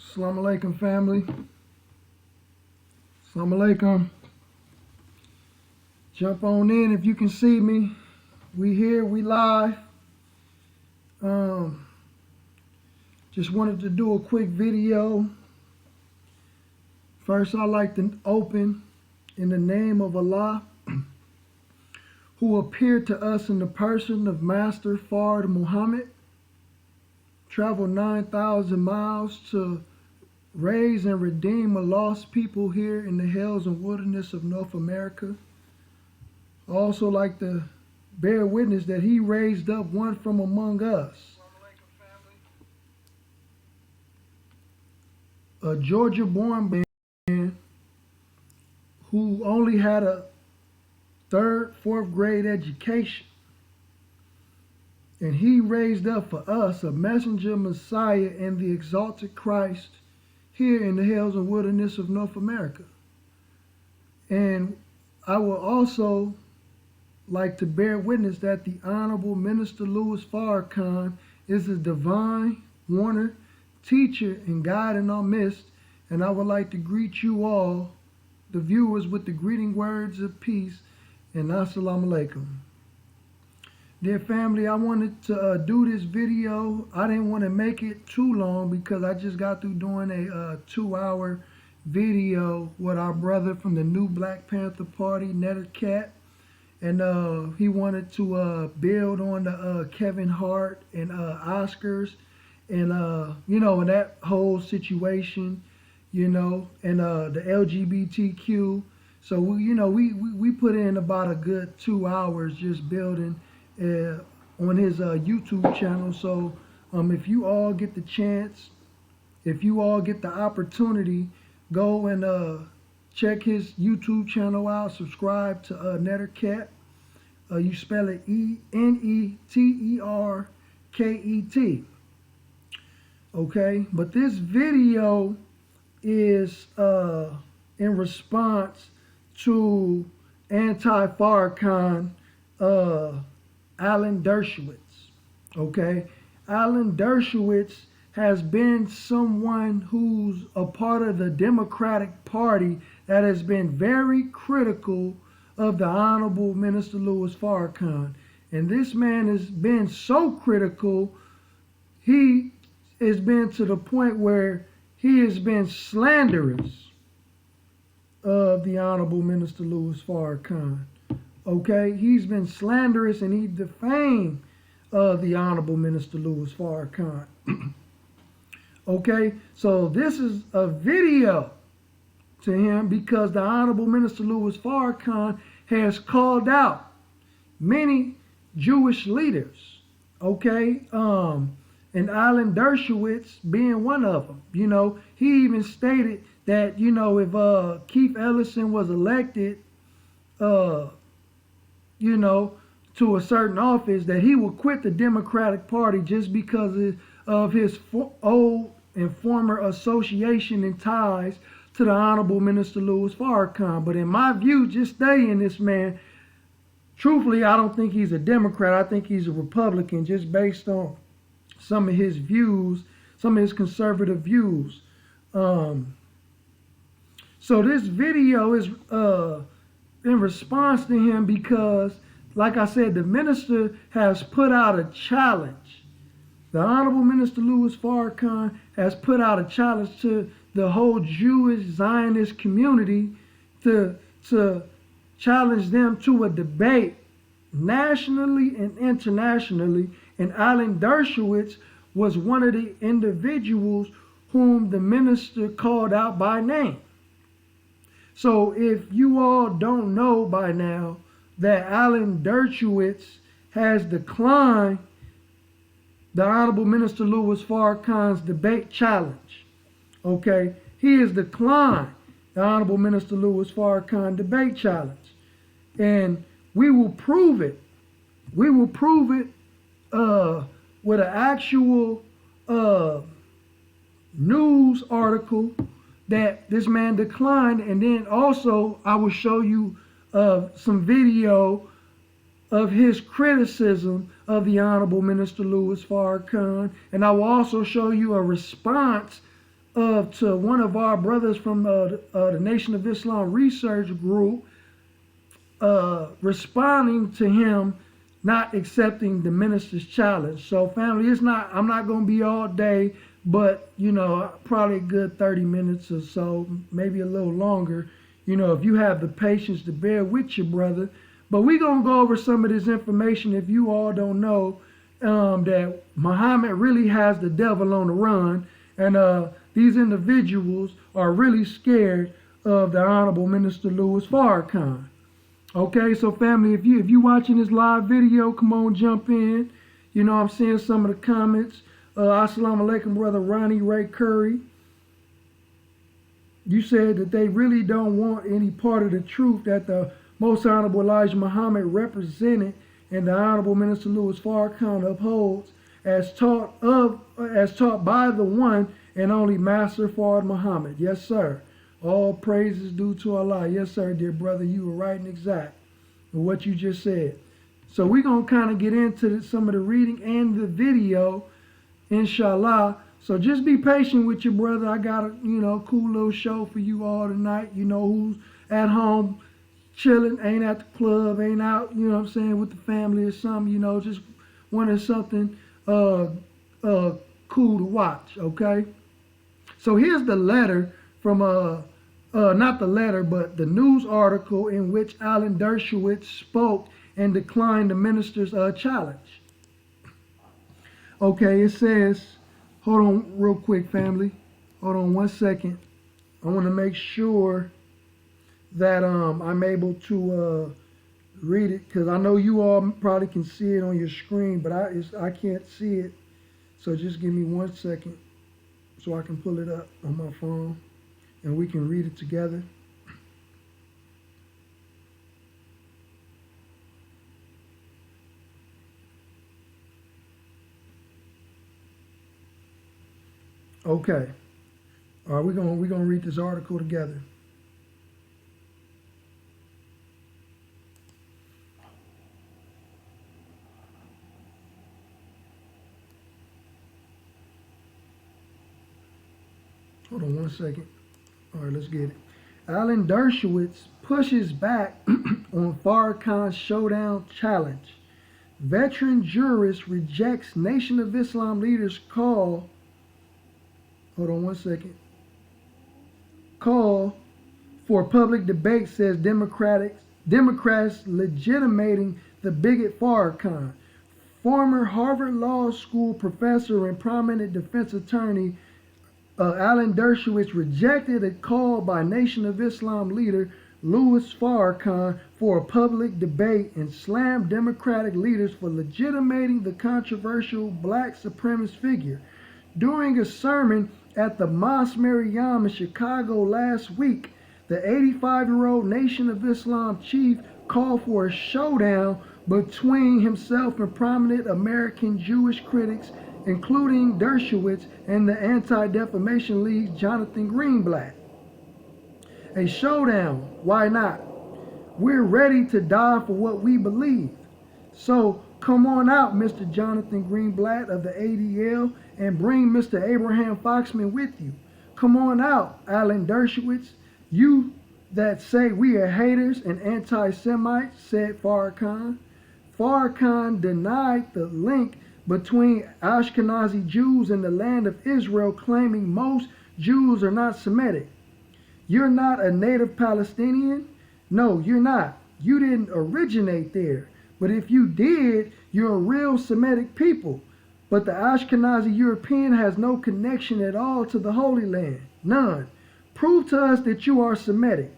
Assalamu alaikum, family. Assalamu alaikum. Jump on in if you can see me. We here, we live. Just wanted to do a quick video. First, I'd like to open in the name of Allah, who appeared to us in the person of Master Fard Muhammad, traveled 9,000 miles to raise and redeem a lost people here in the hills and wilderness of North America. I also like to bear witness that he raised up one from among us, a Georgia-born man who only had a 3rd, 4th grade education. And he raised up for us a messenger, Messiah, and the exalted Christ here in the hills and wilderness of North America. And I will also like to bear witness that the Honorable Minister Louis Farrakhan is a divine warner, teacher, and guide in our midst. And I would like to greet you all, the viewers, with the greeting words of peace and assalamu alaikum. Dear family, I wanted to do this video. I didn't want to make it too long because I just got through doing a 2-hour video with our brother from the new Black Panther Party, Cat. And he wanted to build on the Kevin Hart and Oscars and, you know, and that whole situation, you know, and the LGBTQ. So, we put in about a good 2 hours just building on his YouTube channel. So if you all get the chance, if you all get the opportunity, go and check his YouTube channel out. Subscribe to Cat. You spell it Neterket. Okay, but this video is in response to anti-Farrakhan Alan Dershowitz. Okay, Alan Dershowitz has been someone who's a part of the Democratic Party that has been very critical of the Honorable Minister Louis Farrakhan. And this man has been so critical, he has been to the point where he has been slanderous of the Honorable Minister Louis Farrakhan. Okay, he's been slanderous and he defamed the Honorable Minister Louis Farrakhan. Okay, so this is a video to him because the Honorable Minister Louis Farrakhan has called out many Jewish leaders. Okay, and Alan Dershowitz being one of them. You know, he even stated that, you know, if Keith Ellison was elected, you know, to a certain office, that he would quit the Democratic Party just because of his old and former association and ties to the Honorable Minister Louis Farrakhan. But in my view, just studying this man, truthfully, I don't think he's a Democrat. I think he's a Republican, just based on some of his views, some of his conservative views. So this video is in response to him because, like I said, the minister has put out a challenge. The Honorable Minister Louis Farrakhan has put out a challenge to the whole Jewish Zionist community to challenge them to a debate nationally and internationally. And Alan Dershowitz was one of the individuals whom the minister called out by name. So if you all don't know by now that Alan Dershowitz has declined the Honorable Minister Louis Farrakhan's debate challenge, okay, he has declined the Honorable Minister Louis Farrakhan debate challenge, and we will prove it. We will prove it with an actual news article that this man declined, and then also I will show you some video of his criticism of the Honorable Minister Louis Farrakhan, and I will also show you a response to one of our brothers from the Nation of Islam Research Group, responding to him not accepting the minister's challenge. So family, I'm not going to be all day, but probably a good 30 minutes or so, maybe a little longer, if you have the patience to bear with your brother. But we're going to go over some of this information if you all don't know, that Muhammad really has the devil on the run, and these individuals are really scared of the Honorable Minister Louis Farrakhan. Okay, so family, if you watching this live video, come on, jump in. I'm seeing some of the comments. Assalamu alaikum, brother Ronnie Ray Curry. You said that they really don't want any part of the truth that the Most Honorable Elijah Muhammad represented and the Honorable Minister Louis Farrakhan upholds as taught by the one and only Master Fard Muhammad. Yes, sir. All praises due to Allah. Yes, sir, dear brother. You were right and exact with what you just said. So we're going to kind of get into some of the reading and the video, inshallah. So just be patient with your brother. I got a cool little show for you all tonight. Who's at home chilling, ain't at the club, ain't out, with the family or something, just wanted something cool to watch, okay? So here's the letter from not the letter, but the news article in which Alan Dershowitz spoke and declined the minister's challenge. Okay, it says, hold on real quick, family. Hold on 1 second. I want to make sure that I'm able to read it, because I know you all probably can see it on your screen, but I can't see it. So just give me 1 second so I can pull it up on my phone and we can read it together. Okay. All right, we're gonna read this article together. Hold on 1 second. All right, let's get it. Alan Dershowitz pushes back on Farrakhan's showdown challenge. Veteran jurist rejects Nation of Islam leaders' call. Hold on 1 second. Call for public debate, says Democrats legitimating the bigot Farrakhan. Former Harvard Law School professor and prominent defense attorney Alan Dershowitz rejected a call by Nation of Islam leader Louis Farrakhan for a public debate and slammed Democratic leaders for legitimating the controversial black supremacist figure. During a sermon at the Mosque Maryam in Chicago last week, the 85-year-old Nation of Islam chief called for a showdown between himself and prominent American Jewish critics, including Dershowitz and the Anti-Defamation League's Jonathan Greenblatt. A showdown, why not? We're ready to die for what we believe. So come on out, Mr. Jonathan Greenblatt of the ADL, and bring Mr. Abraham Foxman with you. Come on out, Alan Dershowitz. You that say we are haters and anti-Semites, said Farrakhan. Farrakhan denied the link between Ashkenazi Jews and the land of Israel, claiming most Jews are not Semitic. You're not a native Palestinian? No, you're not. You didn't originate there. But if you did, you're a real Semitic people. But the Ashkenazi European has no connection at all to the Holy Land. None. Prove to us that you are Semitic.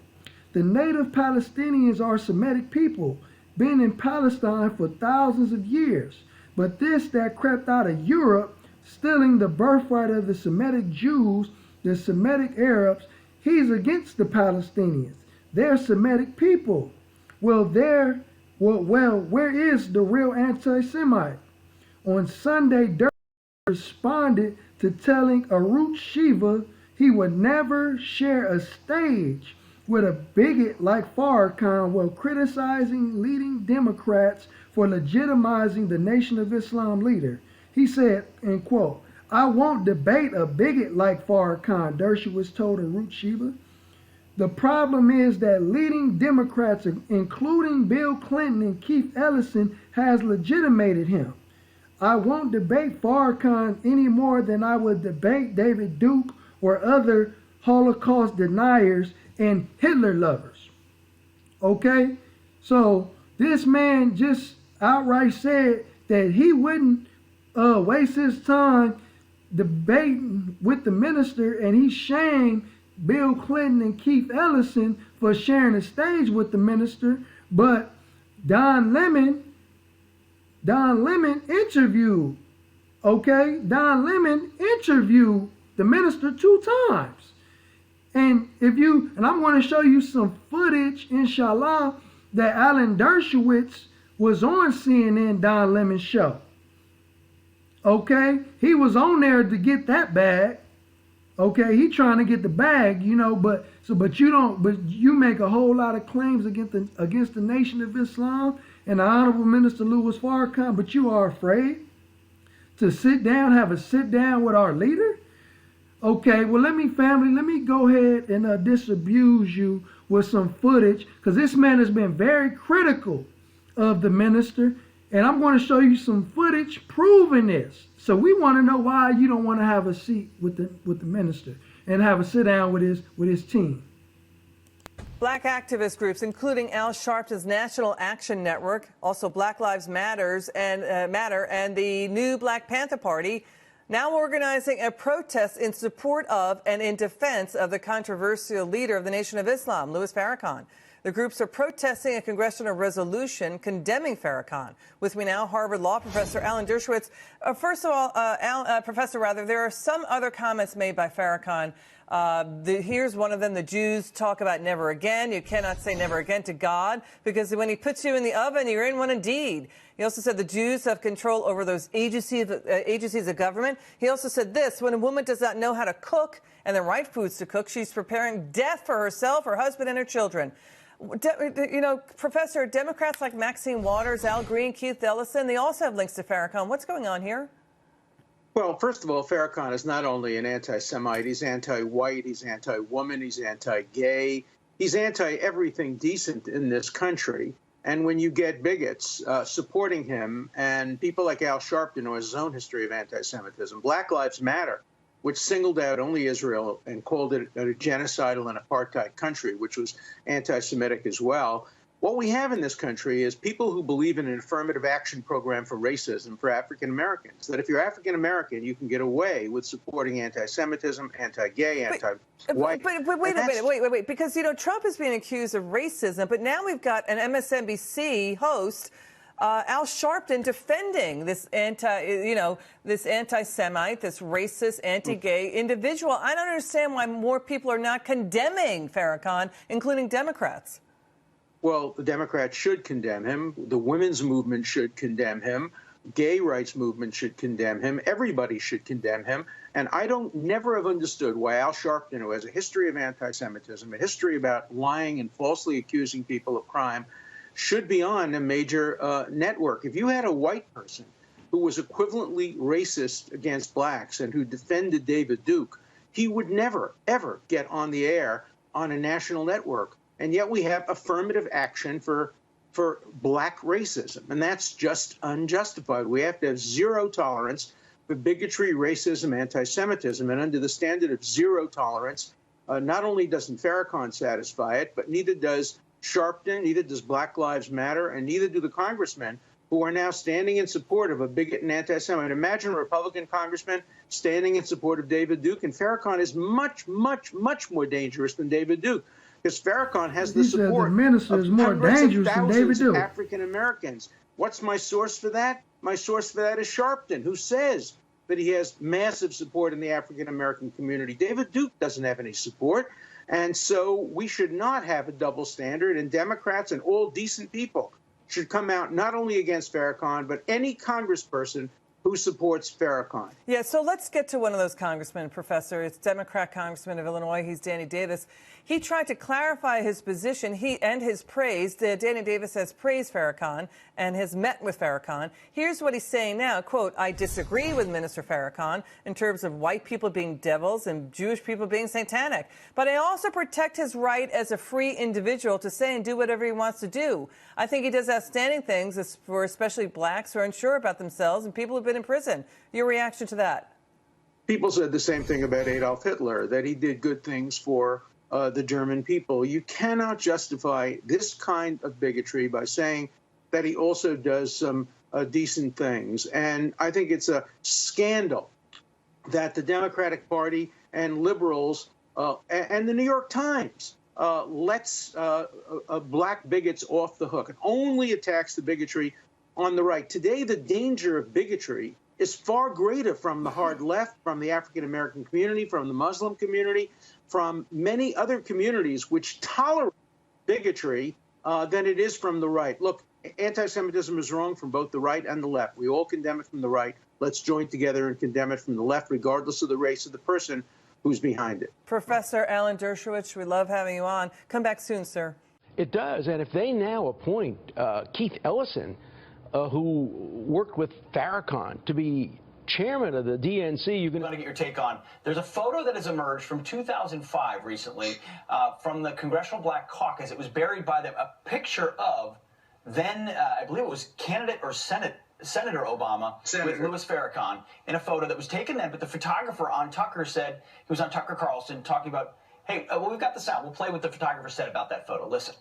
The native Palestinians are Semitic people, been in Palestine for thousands of years. But this that crept out of Europe, stealing the birthright of the Semitic Jews, the Semitic Arabs, he's against the Palestinians. They're Semitic people. Well, where is the real anti-Semite? On Sunday, Dershowitz responded to telling Arut Shiva he would never share a stage with a bigot like Farrakhan while criticizing leading Democrats for legitimizing the Nation of Islam leader. He said, and quote, I won't debate a bigot like Farrakhan, Dershowitz told Root Sheba. The problem is that leading Democrats, including Bill Clinton and Keith Ellison, has legitimated him. I won't debate Farrakhan any more than I would debate David Duke or other Holocaust deniers and Hitler lovers. Okay? So this man just outright said that he wouldn't waste his time debating with the minister, and he shamed Bill Clinton and Keith Ellison for sharing the stage with the minister. But Don Lemon interviewed, Don Lemon interviewed the minister 2 times. And I'm going to show you some footage, inshallah, that Alan Dershowitz was on CNN Don Lemon's show. Okay, he was on there to get that bag. Okay, he trying to get the bag, but you make a whole lot of claims against the Nation of Islam and the Honorable Minister Louis Farrakhan, but you are afraid to have a sit down with our leader? Okay, well, let me go ahead and disabuse you with some footage, because this man has been very critical of the minister, and I'm going to show you some footage proving this. So we want to know why you don't want to have a seat with the minister and have a sit down with his team. Black activist groups, including Al Sharpton's National Action Network, also Black Lives Matter, and the new Black Panther Party, now organizing a protest in support of and in defense of the controversial leader of the Nation of Islam, Louis Farrakhan. The groups are protesting a congressional resolution condemning Farrakhan. With me now, Harvard Law Professor Alan Dershowitz. First of all, Professor, there are some other comments made by Farrakhan. Here's one of them. The Jews talk about never again. You cannot say never again to God, because when he puts you in the oven, you're in one indeed. He also said the Jews have control over those agencies of government. He also said this: when a woman does not know how to cook and the right foods to cook, she's preparing death for herself, her husband, and her children. Professor, Democrats like Maxine Waters, Al Green, Keith Ellison, they also have links to Farrakhan. What's going on here? Well, first of all, Farrakhan is not only an anti-Semite, he's anti-white, he's anti-woman, he's anti-gay, he's anti-everything decent in this country. And when you get bigots supporting him, and people like Al Sharpton, who has his own history of anti-Semitism, Black Lives Matter, which singled out only Israel and called it a genocidal and apartheid country, which was anti-Semitic as well. What we have in this country is people who believe in an affirmative action program for racism for African Americans, that if you're African American, you can get away with supporting anti-Semitism, anti-gay, anti-white. But wait a minute, wait, because, Trump is being accused of racism, but now we've got an MSNBC host, Al Sharpton, defending this this anti-Semite, this racist, anti-gay individual. I don't understand why more people are not condemning Farrakhan, including Democrats. Well, the Democrats should condemn him. The women's movement should condemn him. Gay rights movement should condemn him. Everybody should condemn him. And I never have understood why Al Sharpton, who has a history of anti-Semitism, a history about lying and falsely accusing people of crime, should be on a major network. If you had a white person who was equivalently racist against blacks and who defended David Duke, he would never, ever get on the air on a national network. And yet we have affirmative action for black racism, and that's just unjustified. We have to have zero tolerance for bigotry, racism, anti-Semitism, and under the standard of zero tolerance, not only doesn't Farrakhan satisfy it, but neither does Sharpton, neither does Black Lives Matter, and neither do the congressmen who are now standing in support of a bigot and anti-Semite. Imagine a Republican congressman standing in support of David Duke, and Farrakhan is much, much, much more dangerous than David Duke, because Farrakhan has the support the minister is more dangerous than David Duke. African Americans. What's my source for that? My source for that is Sharpton, who says that he has massive support in the African American community. David Duke doesn't have any support. And so we should not have a double standard, and Democrats and all decent people should come out not only against Farrakhan, but any congressperson who supports Farrakhan. Yeah, so let's get to one of those congressmen, Professor. It's Democrat Congressman of Illinois. He's Danny Davis. He tried to clarify his position and his praise. Danny Davis has praised Farrakhan and has met with Farrakhan. Here's what he's saying now, quote, "I disagree with Minister Farrakhan in terms of white people being devils and Jewish people being satanic. But I also protect his right as a free individual to say and do whatever he wants to do. I think he does outstanding things for especially blacks who are unsure about themselves and people who've been in prison." Your reaction to that? People said the same thing about Adolf Hitler, that he did good things for the German people. You cannot justify this kind of bigotry by saying that he also does some decent things. And I think it's a scandal that the Democratic Party and liberals and the New York Times lets black bigots off the hook and only attacks the bigotry on the right. Today, the danger of bigotry is far greater from the hard left, from the African-American community, from the Muslim community, from many other communities which tolerate bigotry than it is from the right. Look, anti-Semitism is wrong from both the right and the left. We all condemn it from the right. Let's join together and condemn it from the left, regardless of the race of the person who's behind it. Professor Alan Dershowitz, we love having you on. Come back soon, sir. It does, and if they now appoint Keith Ellison, who worked with Farrakhan, to be chairman of the DNC, you're going to get your take on. There's a photo that has emerged from 2005 recently from the Congressional Black Caucus. It was buried by them. A picture of then, I believe it was candidate or Senator Obama with Louis Farrakhan in a photo that was taken then. But the photographer on Tucker said, he was on Tucker Carlson talking about, hey, well, we've got the sound. We'll play what the photographer said about that photo. Listen.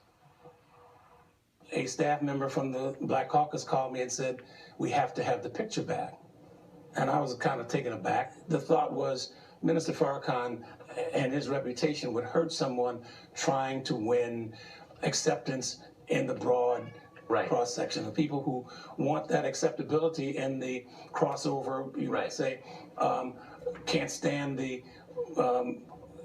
A staff member from the Black Caucus called me and said, we have to have the picture back. And I was kind of taken aback. The thought was Minister Farrakhan and his reputation would hurt someone trying to win acceptance in the broad cross-section of people who want that acceptability in the crossover, you might say, can't stand the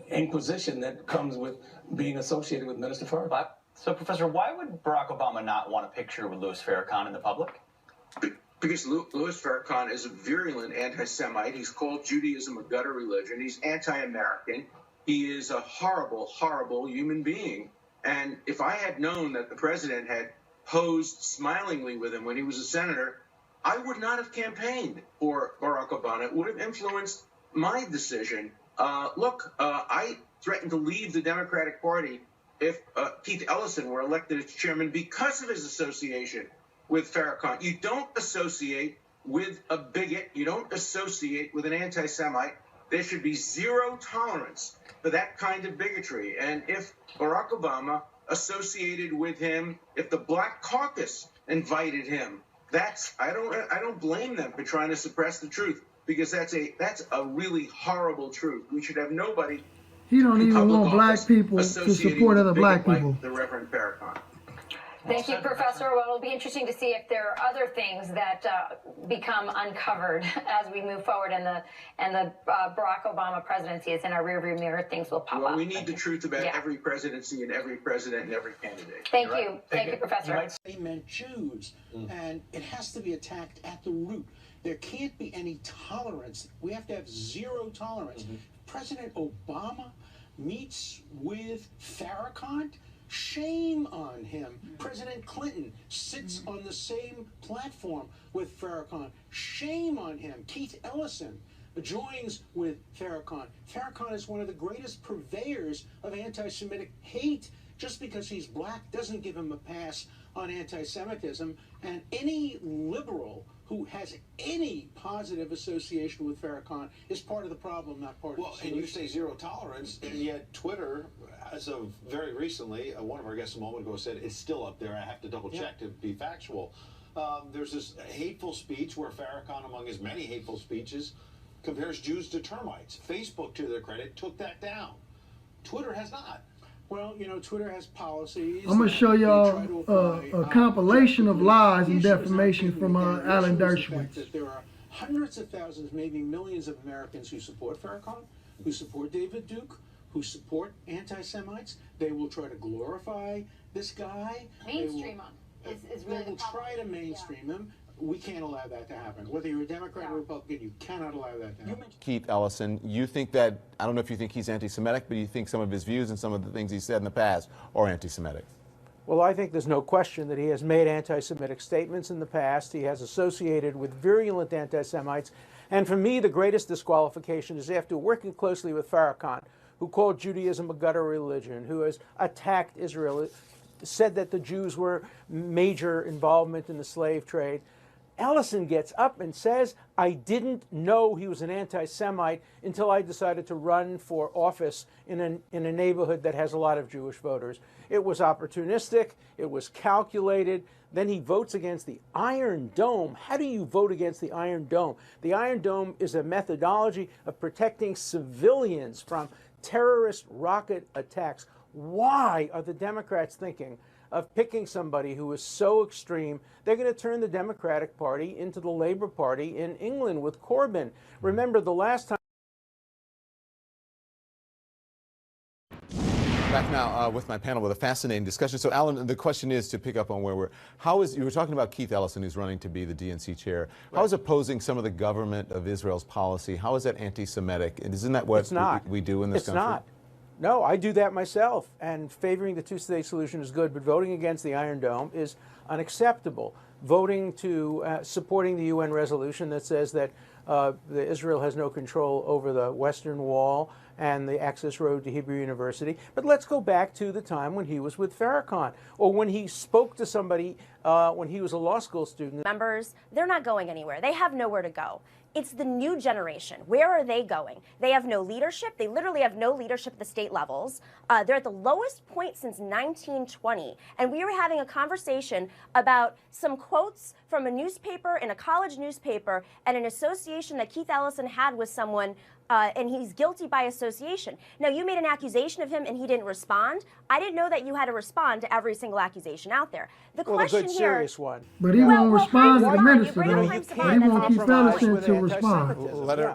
inquisition that comes with being associated with Minister Farrakhan. So, Professor, why would Barack Obama not want a picture with Louis Farrakhan in the public? Because Louis Farrakhan is a virulent anti-Semite. He's called Judaism a gutter religion. He's anti-American. He is a horrible, horrible human being. And if I had known that the president had posed smilingly with him when he was a senator, I would not have campaigned for Barack Obama. It would have influenced my decision. I threatened to leave the Democratic Party if Keith Ellison were elected as chairman because of his association with Farrakhan. You don't associate with a bigot. You don't associate with an anti-Semite. There should be zero tolerance for that kind of bigotry. And if Barack Obama associated with him, if the Black Caucus invited him, I don't blame them for trying to suppress the truth, because that's a really horrible truth. We should have nobody. He don't even want black people to support other black people. Like the Reverend Farrakhan. Thank you, Professor. Well, it'll be interesting to see if there are other things that become uncovered as we move forward, and the Barack Obama presidency is in our rearview mirror. Things will pop up. Well, we need the truth about every presidency and every president and every candidate. Thank you. Thank you, Professor. They meant Jews, and it has to be attacked at the root. There can't be any tolerance. We have to have zero tolerance. President Obama meets with Farrakhan. Shame on him. President Clinton sits on the same platform with Farrakhan. Shame on him. Keith Ellison joins with Farrakhan. Farrakhan is one of the greatest purveyors of anti-Semitic hate. Just because he's black doesn't give him a pass on anti-Semitism. And any liberal who has any positive association with Farrakhan is part of the problem, not part of the solution. And you say zero tolerance, and yet Twitter, as of very recently, one of our guests a moment ago said it's still up there. I have to double check to be factual. There's this hateful speech where Farrakhan, among his many hateful speeches, compares Jews to termites. Facebook, to their credit, took that down. Twitter has not. Well, you know, Twitter has policies. I'm going to show y'all a compilation of lies and defamation from Alan Dershowitz. That there are hundreds of thousands, maybe millions of Americans who support Farrakhan, who support David Duke, who support anti-Semites. They will try to glorify this guy. Mainstream him is really They will try to mainstream him. we can't allow that to happen. Whether you're a Democrat or Republican, you cannot allow that to happen. Keith Ellison, you think that, I don't know if you think he's anti-Semitic, but you think some of his views and some of the things he said in the past are anti-Semitic? Well, I think there's no question that he has made anti-Semitic statements in the past. He has associated with virulent anti-Semites. And for me, the greatest disqualification is after working closely with Farrakhan, who called Judaism a gutter religion, who has attacked Israel, said that the Jews were major involvement in the slave trade. Ellison gets up and says, I didn't know he was an anti-Semite until I decided to run for office in a neighborhood that has a lot of Jewish voters. It was opportunistic. It was calculated. Then he votes against the Iron Dome. How do you vote against the Iron Dome? The Iron Dome is a methodology of protecting civilians from terrorist rocket attacks. Why are the Democrats thinking of picking somebody who is so extreme? They're going to turn the Democratic Party into the Labour Party in England with Corbyn. Remember the last time. Back now with my panel with a fascinating discussion. So, Alan, the question is, to pick up on where you were talking about Keith Ellison, who's running to be the DNC chair. Right. How is opposing some of the government of Israel's policy? How is that anti-Semitic? And isn't that what we do in this country? It's not. No, I do that myself. And favoring the two-state solution is good, but voting against the Iron Dome is unacceptable. Voting to supporting the UN resolution that says that Israel has no control over the Western Wall and the access road to Hebrew University. But let's go back to the time when he was with Farrakhan, or when he spoke to somebody when he was a law school student. Members, they're not going anywhere. They have nowhere to go. It's the new generation. Where are they going? They have no leadership. They literally have no leadership at the state levels. They're at the lowest point since 1920. And we were having a conversation about some quotes from a newspaper, in a college newspaper, and an association that Keith Ellison had with someone, and he's guilty by association. Now, you made an accusation of him and he didn't respond. I didn't know that you had to respond to every single accusation out there. The question a good, here, serious one. But he won't respond to the minister, though. But he won't keep Ellison to respond.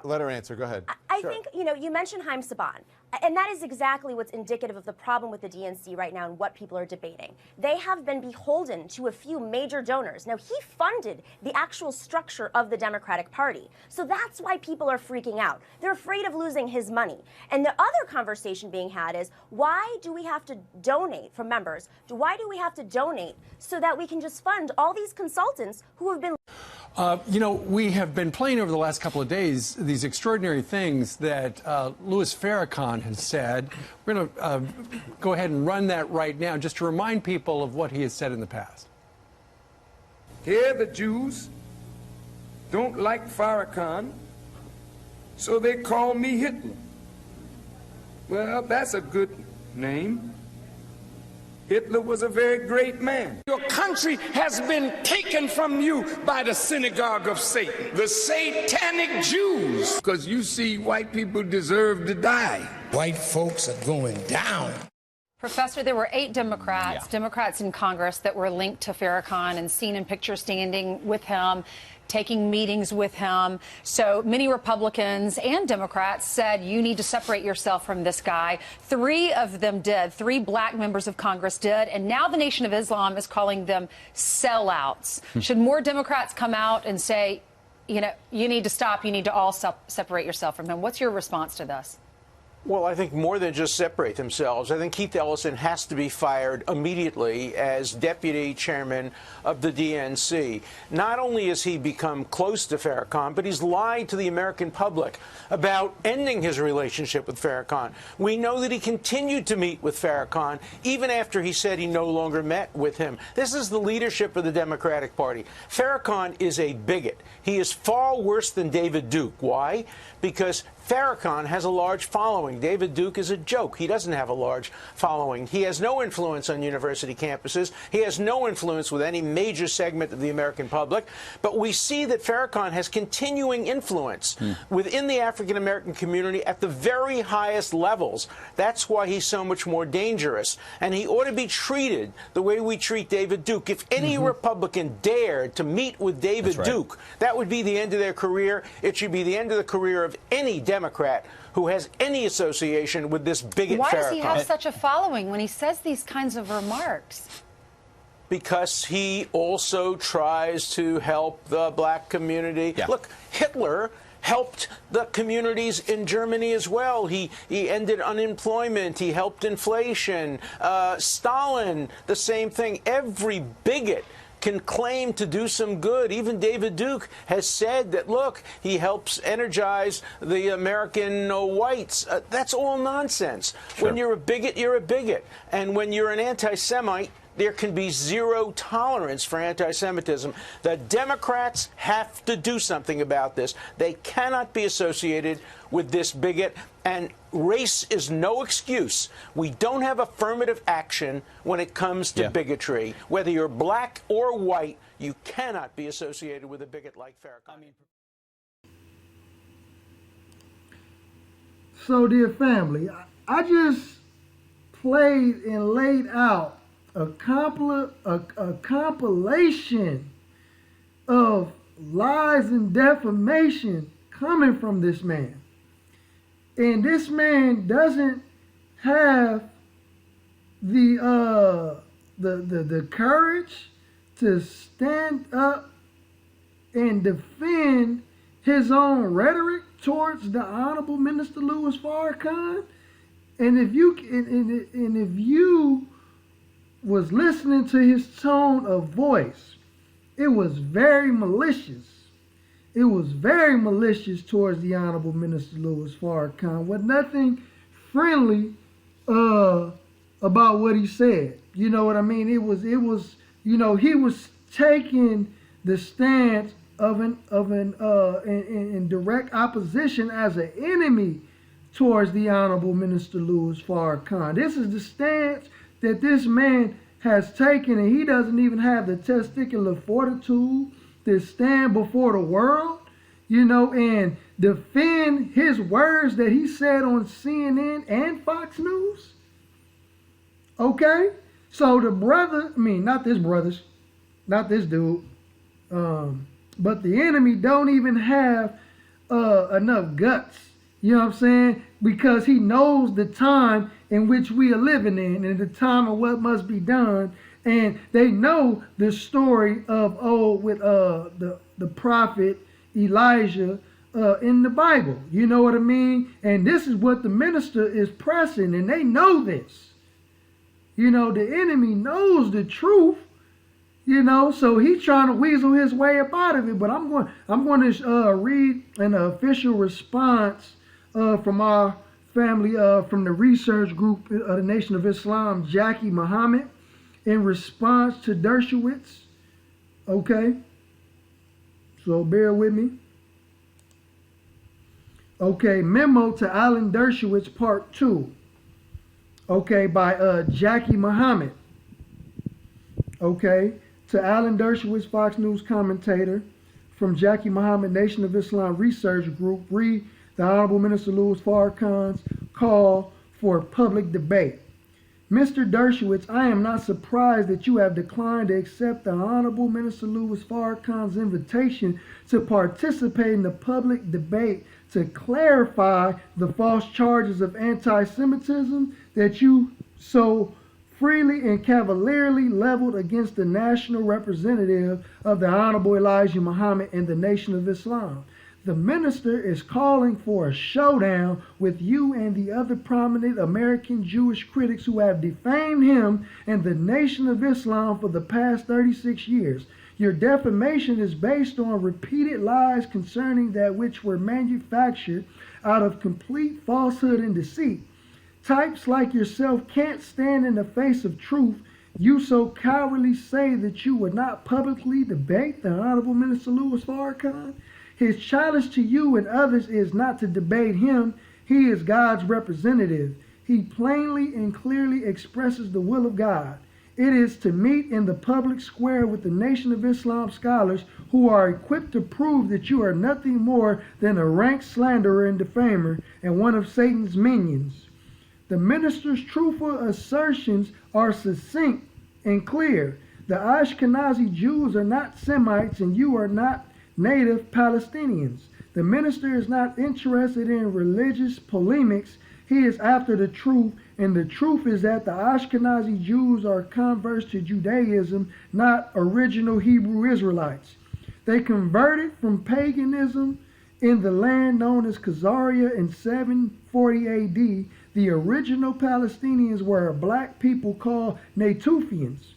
Let her answer. Go ahead. I think, you mentioned Haim Saban, and that is exactly what's indicative of the problem with the DNC right now and what people are debating. They have been beholden to a few major donors. Now, he funded the actual structure of the Democratic Party. So that's why people are freaking out. They're afraid of losing his money. And the other conversation being had is, why do we have to donate from members? Why do we have to donate so that we can just fund all these consultants who have been... We have been playing over the last couple of days these extraordinary things that Louis Farrakhan has said. We're going to go ahead and run that right now just to remind people of what he has said in the past. Here the Jews don't like Farrakhan, so they call me Hitler. Well, that's a good name. Hitler was a very great man. Your country has been taken from you by the synagogue of Satan, the satanic Jews. Because you see, white people deserve to die. White folks are going down. Professor, there were 8 Democrats in Congress that were linked to Farrakhan and seen in pictures standing with him, taking meetings with him. So many Republicans and Democrats said, you need to separate yourself from this guy. 3 of them did. 3 black members of Congress did. And now the Nation of Islam is calling them sellouts. Should more Democrats come out and say, you need to stop, you need to all separate yourself from him? What's your response to this? Well, I think more than just separate themselves. I think Keith Ellison has to be fired immediately as deputy chairman of the DNC. Not only has he become close to Farrakhan, but he's lied to the American public about ending his relationship with Farrakhan. We know that he continued to meet with Farrakhan even after he said he no longer met with him. This is the leadership of the Democratic Party. Farrakhan is a bigot. He is far worse than David Duke. Why? Because Farrakhan has a large following. David Duke is a joke. He doesn't have a large following. He has no influence on university campuses. He has no influence with any major segment of the American public. But we see that Farrakhan has continuing influence within the African-American community at the very highest levels. That's why he's so much more dangerous. And he ought to be treated the way we treat David Duke. If any Republican dared to meet with David Duke, that would be the end of their career. It should be the end of the career of any Democrat who has any association with this bigot Farrakhan. Why does he have such a following when he says these kinds of remarks? because he also tries to help the black community. Yeah. Look, Hitler helped the communities in Germany as well. He ended unemployment. He helped inflation. Stalin, the same thing. Every bigot can claim to do some good. Even David Duke has said that, look, he helps energize the American whites. That's all nonsense. Sure. When you're a bigot, you're a bigot. And when you're an anti-Semite, there can be zero tolerance for anti-Semitism. The Democrats have to do something about this. They cannot be associated with this bigot, and race is no excuse. We don't have affirmative action when it comes to bigotry. Whether you're black or white, you cannot be associated with a bigot like Farrakhan. So, dear family, I just played and laid out a compilation of lies and defamation coming from this man. And this man doesn't have the courage to stand up and defend his own rhetoric towards the Honorable Minister Louis Farrakhan. And if you was listening to his tone of voice, it was very malicious. It was very malicious towards the Honorable Minister Louis Farrakhan, with nothing friendly about what he said. You know what I mean? It was he was taking the stance in direct opposition as an enemy towards the Honorable Minister Louis Farrakhan. This is the stance that this man has taken, and he doesn't even have the testicular fortitude to stand before the world, and defend his words that he said on CNN and Fox News. Okay? So the brother, not this dude, but the enemy don't even have enough guts. You know what I'm saying? Because he knows the time in which we are living in, and the time of what must be done. And they know the story of the prophet Elijah in the Bible. You know what I mean? And this is what the minister is pressing, and they know this. The enemy knows the truth. So he's trying to weasel his way up out of it. But I'm going to read an official response from our family, from the research group of the Nation of Islam, Jackie Muhammad, in response to Dershowitz. Okay? So bear with me. Okay, memo to Alan Dershowitz, part 2. Okay, by Jackie Muhammad. Okay, to Alan Dershowitz, Fox News commentator, from Jackie Muhammad, Nation of Islam Research Group, read the Honorable Minister Louis Farrakhan's call for public debate. Mr. Dershowitz, I am not surprised that you have declined to accept the Honorable Minister Louis Farrakhan's invitation to participate in the public debate to clarify the false charges of anti-Semitism that you so freely and cavalierly leveled against the national representative of the Honorable Elijah Muhammad and the Nation of Islam. The minister is calling for a showdown with you and the other prominent American Jewish critics who have defamed him and the Nation of Islam for the past 36 years. Your defamation is based on repeated lies concerning that which were manufactured out of complete falsehood and deceit. Types like yourself can't stand in the face of truth. You so cowardly say that you would not publicly debate the Honorable Minister Louis Farrakhan. His challenge to you and others is not to debate him. He is God's representative. He plainly and clearly expresses the will of God. It is to meet in the public square with the Nation of Islam scholars who are equipped to prove that you are nothing more than a rank slanderer and defamer and one of Satan's minions. The minister's truthful assertions are succinct and clear. The Ashkenazi Jews are not Semites, and you are not native Palestinians. The minister is not interested in religious polemics. He is after the truth, And the truth is that the Ashkenazi Jews are converts to Judaism, not original Hebrew Israelites. They converted from paganism in the land known as Khazaria in 740 AD. The original Palestinians were a black people called Natufians.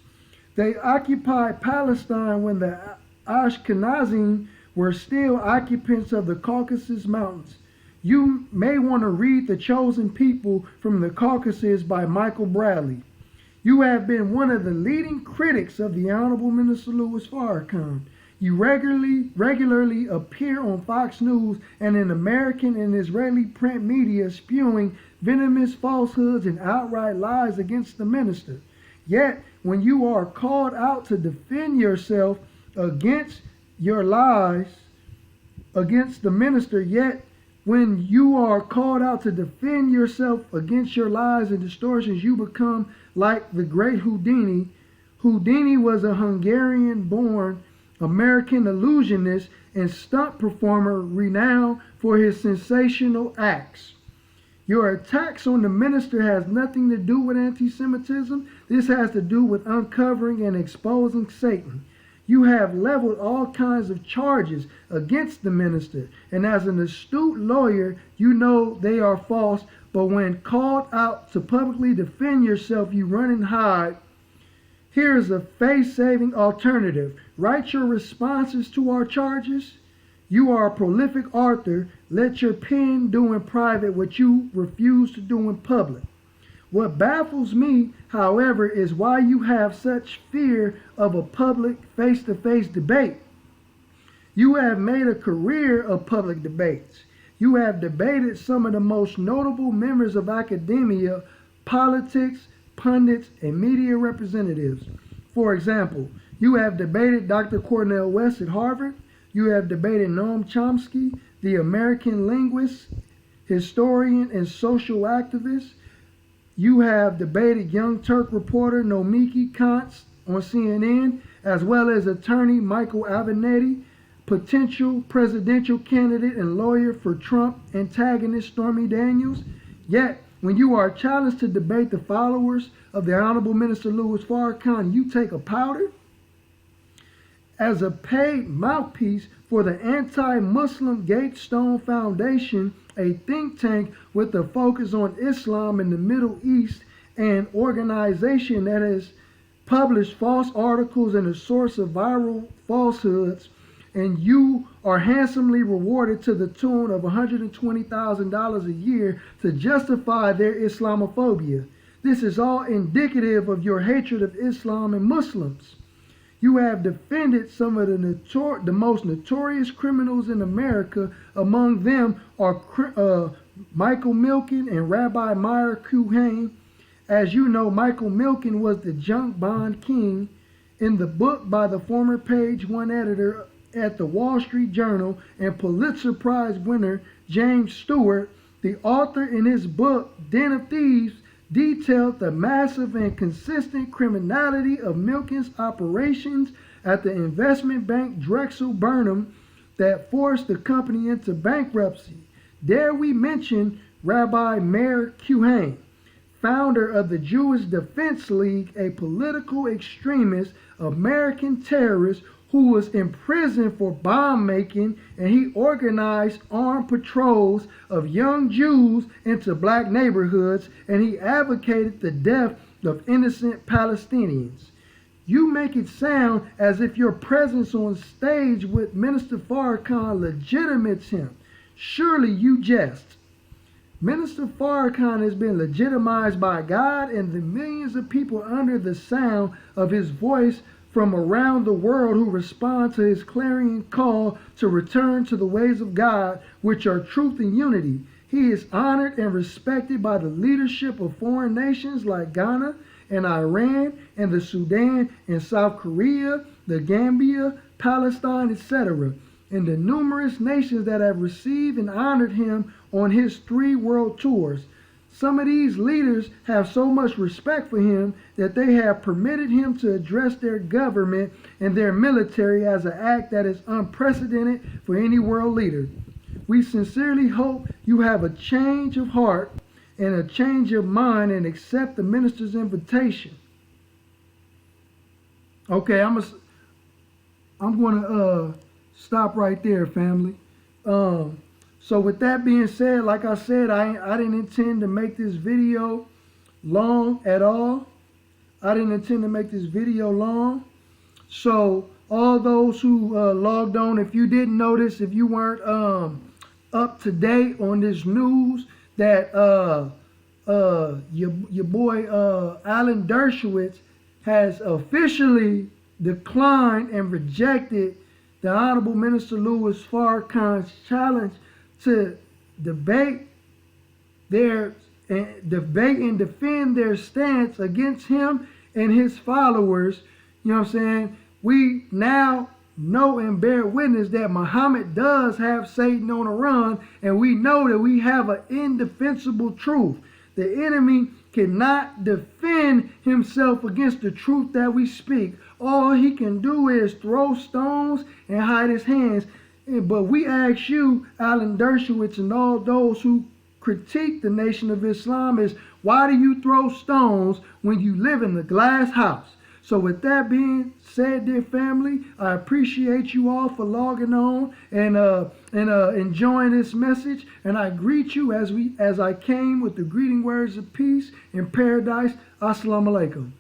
They occupied Palestine when the Ashkenazim were still occupants of the Caucasus Mountains. You may want to read The Chosen People from the Caucasus by Michael Bradley. You have been one of the leading critics of the Honorable Minister Louis Farrakhan. You regularly appear on Fox News and in American and Israeli print media spewing venomous falsehoods and outright lies against the minister. Yet, when you are called out to defend yourself against your lies against the minister, when you are called out to defend yourself against your lies and distortions, you become like the great Houdini. Houdini was a Hungarian-born American illusionist and stunt performer renowned for his sensational acts. Your attacks on the minister has nothing to do with anti-Semitism. This has to do with uncovering and exposing Satan. You have leveled all kinds of charges against the minister, and as an astute lawyer, you know they are false, but when called out to publicly defend yourself, you run and hide. Here is a face-saving alternative. Write your responses to our charges. You are a prolific author. Let your pen do in private what you refuse to do in public. What baffles me, however, is why you have such fear of a public face-to-face debate. You have made a career of public debates. You have debated some of the most notable members of academia, politics, pundits, and media representatives. For example, you have debated Dr. Cornel West at Harvard. You have debated Noam Chomsky, the American linguist, historian, and social activist. You have debated Young Turk reporter Nomiki Kantz on CNN, as well as attorney Michael Avenatti, potential presidential candidate and lawyer for Trump antagonist Stormy Daniels. Yet, when you are challenged to debate the followers of the Honorable Minister Louis Farrakhan, you take a powder? As a paid mouthpiece for the anti-Muslim Gatestone Foundation, a think tank with a focus on Islam in the Middle East, an organization that has published false articles and a source of viral falsehoods, and you are handsomely rewarded to the tune of $120,000 a year to justify their Islamophobia. This is all indicative of your hatred of Islam and Muslims. You have defended some of the most notorious criminals in America. Among them are Michael Milken and Rabbi Meir Kuhane. As you know, Michael Milken was the junk bond king. In the book by the former page one editor at the Wall Street Journal and Pulitzer Prize winner James Stewart, the author in his book Den of Thieves detailed the massive and consistent criminality of Milken's operations at the investment bank Drexel Burnham that forced the company into bankruptcy. Dare we mention Rabbi Meir Kuhane, founder of the Jewish Defense League, a political extremist, American terrorist who was imprisoned for bomb making, and he organized armed patrols of young Jews into black neighborhoods, and he advocated the death of innocent Palestinians. You make it sound as if your presence on stage with Minister Farrakhan legitimates him. Surely you jest. Minister Farrakhan has been legitimized by God and the millions of people under the sound of his voice from around the world who respond to his clarion call to return to the ways of God, which are truth and unity. He is honored and respected by the leadership of foreign nations like Ghana and Iran and the Sudan and South Korea, the Gambia, Palestine, etc., and the numerous nations that have received and honored him on his 3 world tours. Some of these leaders have so much respect for him that they have permitted him to address their government and their military as an act that is unprecedented for any world leader. We sincerely hope you have a change of heart and a change of mind and accept the minister's invitation. Okay, I'm gonna stop right there, family. So with that being said, like I said, I didn't intend to make this video long at all. I didn't intend to make this video long. So all those who logged on, if you didn't notice, if you weren't up to date on this news, that your boy Alan Dershowitz has officially declined and rejected the Honorable Minister Louis Farrakhan's challenge to debate and defend their stance against him and his followers. You know what I'm saying? We now know and bear witness that Muhammad does have Satan on the run, and we know that we have an indefensible truth. The enemy cannot defend himself against the truth that we speak. All he can do is throw stones and hide his hands. But we ask you, Alan Dershowitz, and all those who critique the Nation of Islam, is why do you throw stones when you live in the glass house? So with that being said, dear family, I appreciate you all for logging on and enjoying this message. And I greet you as I came with the greeting words of peace in paradise. Assalamu alaikum.